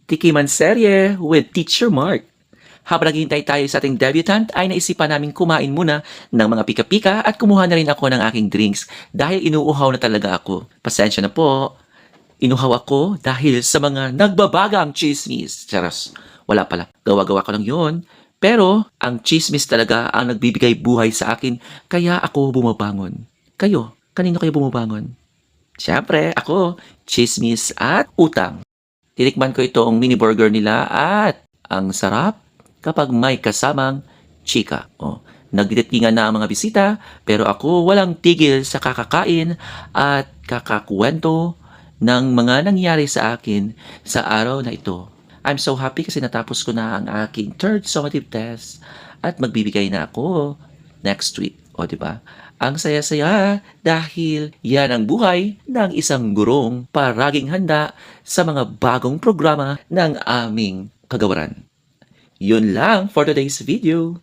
Tikiman serye with Teacher Mark. Habang naghihintay tayo sa ating debutant, ay naisipan namin kumain muna ng mga pika-pika at kumuha na rin ako ng aking drinks dahil inuuhaw na talaga ako. Pasensya na po. Inuhaw ako dahil sa mga nagbabagang chismis. Charos, wala pala. Gawa-gawa ko lang yun. Pero ang chismis talaga ang nagbibigay buhay sa akin kaya ako bumabangon. Kayo, kanino kayo bumabangon? Siyempre, ako, chismis at utang. Tinikman ko itong mini burger nila at ang sarap kapag may kasamang chika. Nagdidatingan na ang mga bisita pero ako walang tigil sa kakakain at kakakwento ng mga nangyari sa akin sa araw na ito. I'm so happy kasi natapos ko na ang aking third summative test at magbibigay na ako next week. O, di ba? Ang saya-saya dahil yan ang buhay ng isang gurong paraging handa sa mga bagong programa ng aming kagawaran. Yun lang for today's video.